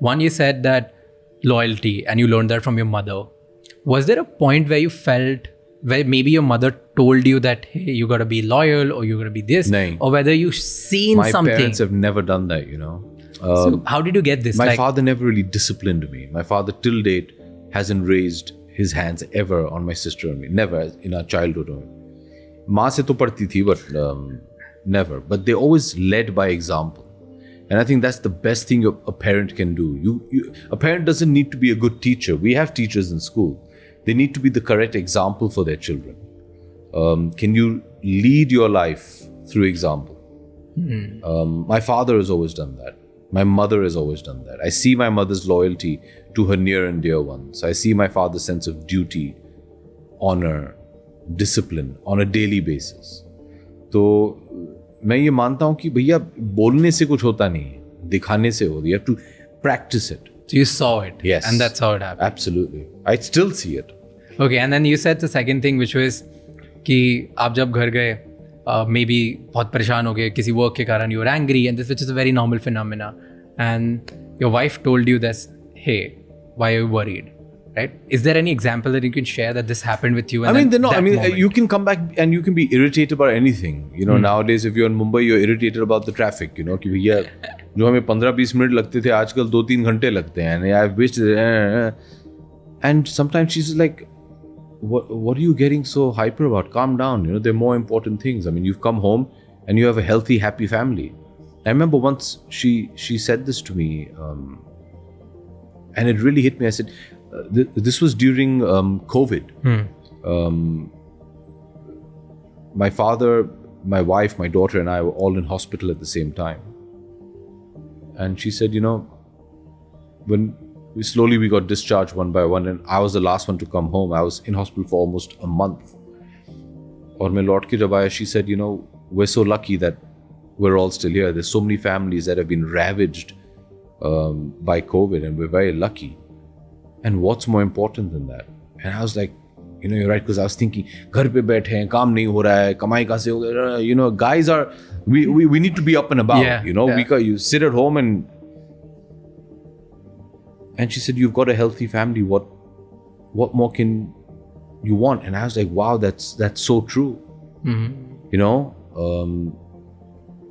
One, you said that loyalty, and you learned that from your mother. Was there a point where you felt, where maybe your mother told you that, hey, you got to be loyal, or you got to be this, Nahin. or whether you seen My something? parents have never done that, you know. So how did you get this? My father never really disciplined me. My father till date hasn't raised his hands ever on my sister and me. Never in our childhood. माँ से तो पढ़ती थी, but never. But they always led by example. And I think that's the best thing a parent can do. A parent doesn't need to be a good teacher. We have teachers in school. They need to be the correct example for their children. Can you lead your life through example? My father has always done that. My mother has always done that. I see my mother's loyalty to her near and dear ones. I see my father's sense of duty, honor, discipline on a daily basis. तो मैं ये मानता हूँ कि भैया बोलने से कुछ होता नहीं है, दिखाने से होता है. You have to practice it. So you saw it. Yes. And that's how it happened. Absolutely. I still see it. Okay, and then you said the second thing, which was कि आप जब घर गए, maybe बहुत परेशान हो गए किसी work के कारण, you were angry, and this, which is a very normal phenomena, and your wife told you this, hey, why are you worried? Right? Is there any example that you can share that this happened with you? And you can come back and you can be irritated about anything. You know, nowadays if you're in Mumbai, you're irritated about the traffic. You know, कि भैया जो हमें 15-20 minute लगते थे, आजकल 2-3 घंटे लगते हैं. And I wished, and sometimes she's like, what are you getting so hyper about? Calm down. You know, there are more important things. I mean, you've come home and you have a healthy, happy family. I remember once she said this to me, and it really hit me. I said, this was during COVID. My father, my wife, my daughter and I were all in hospital at the same time. And she said, you know, when we got discharged one by one, and I was the last one to come home. I was in hospital for almost a month. और मैं लौट के जब आया, she said, you know, we're so lucky that we're all still here. There's so many families that have been ravaged by COVID, and we're very lucky. And what's more important than that? And I was like, you know, you're right, because I was thinking, घर पे बैठे हैं, काम नहीं हो रहा है, कमाई कहाँ से होगा? You know, guys are, we need to be up and about. Yeah, you know, you sit at home and she said, you've got a healthy family. What more can you want? And I was like, wow, that's so true. You know,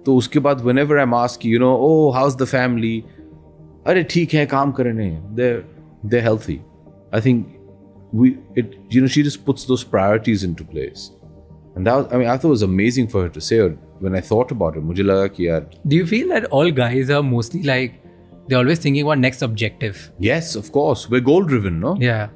तो उसके बाद whenever I'm asked, you know, oh, how's the family? अरे ठीक है, काम कर रहे हैं. They're healthy. I think she just puts those priorities into place. And that was, I thought it was amazing for her to say it. When I thought about it, मुझे लगा कि यार. Do you feel that all guys are mostly like, they're always thinking about next objective? Yes, of course. We're goal driven, no? Yeah.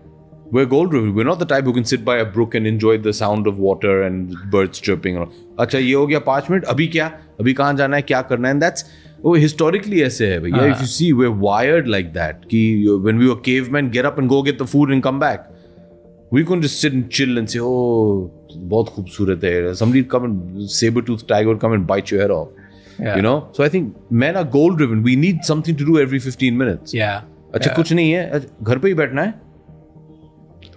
We're goal driven. We're not the type who can sit by a brook and enjoy the sound of water and birds chirping. अच्छा ये हो गया 5 minute, अभी क्या? अभी कहाँ जाना है? क्या करना है? And that's historically ऐसे है भैया. If you see, we're wired like that. कि when we were cavemen, get up and go get the food and come back. We couldn't just sit and chill and say, oh, बहुत खूबसूरत है. Somebody come and saber-toothed tiger would come and bite your head off. Yeah. You know? So I think men are goal driven. We need something to do every 15 minutes. Yeah. अच्छा कुछ नहीं है, घर पे ही बैठना है.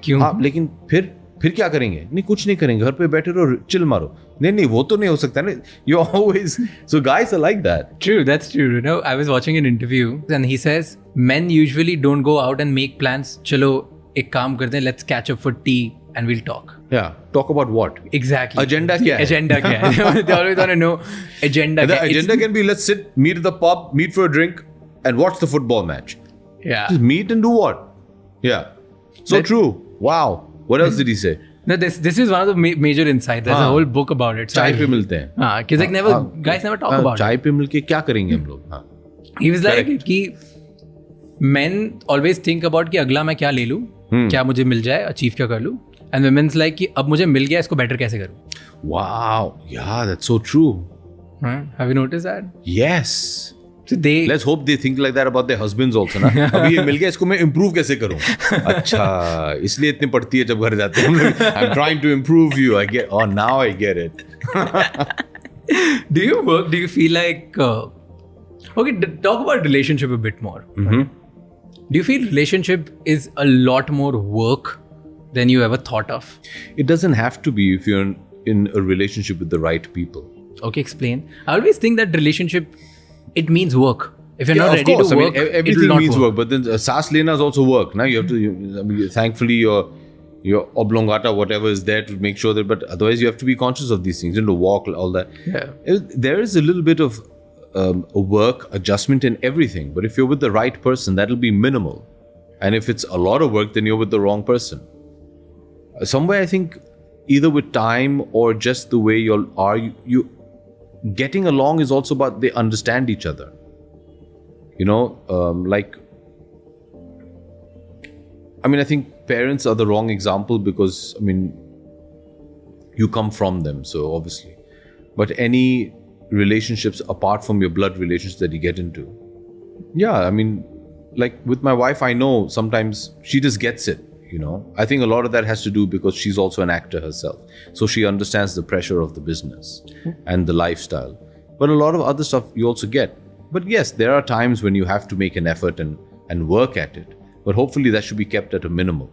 क्यों? हाँ, लेकिन फिर क्या करेंगे? नहीं, कुछ नहीं करेंगे, घर पे बैठे रहो, चिल मारो. नहीं, वो तो नहीं हो सकता ना. You always, so guys are like that. True, that's true. You know, I was watching an interview and he says men usually don't go out and make plans. चलो एक काम करते हैं, let's catch up for tea and we'll talk. Yeah, talk about what? Exactly. Agenda क्या है? Agenda क्या है? They always want to know agenda. The agenda can be, let's sit, meet at the pub, meet for a drink, and watch the football match. Yeah. Just meet and do what? Yeah. So true. Wow. What else did he say? No, this is one of the major insights. There's a whole book about it. So चाय पे मिलते हैं. हाँ, because like guys never talk about it. चाय पे मिलके क्या करेंगे हम लोग? हाँ. He was like कि men always think about कि अगला मैं क्या ले लूँ, क्या मुझे मिल जाए, achieve क्या कर लूँ, and women's like कि अब मुझे मिल गया, इसको better कैसे करूँ? Wow. Yeah, that's so true. Have you noticed that? Yes. So Let's hope they think like that about their husbands also ना. अभी ये मिल गया, इसको मैं improve कैसे करूँ? अच्छा, इसलिए इतनी पड़ती है जब घर जाते हैं हम लोग. I'm trying to improve you. Now I get it. Do you feel like okay, talk about relationship a bit more. Do you feel relationship is a lot more work than you ever thought of? It doesn't have to be if you're in a relationship with the right people. Okay, explain. I always think that relationship, it means work. If you're not of ready course. to work, I mean, it will everything not means work. But then saas lena is also work. Now you have to. I mean, thankfully, your oblongata, whatever is there to make sure that. But otherwise, you have to be conscious of these things. You know, walk, all that. Yeah. There is a little bit of a work adjustment in everything. But if you're with the right person, that'll be minimal. And if it's a lot of work, then you're with the wrong person. Somewhere, I think, either with time or just the way you getting along is also about they understand each other. You know, I think parents are the wrong example because, I mean, you come from them, so obviously. But any relationships apart from your blood relationships that you get into, yeah, I mean, like with my wife, I know sometimes she just gets it, you know. I think a lot of that has to do because she's also an actor herself. So she understands the pressure of the business and the lifestyle. But a lot of other stuff you also get. But yes, there are times when you have to make an effort and work at it. But hopefully that should be kept at a minimum.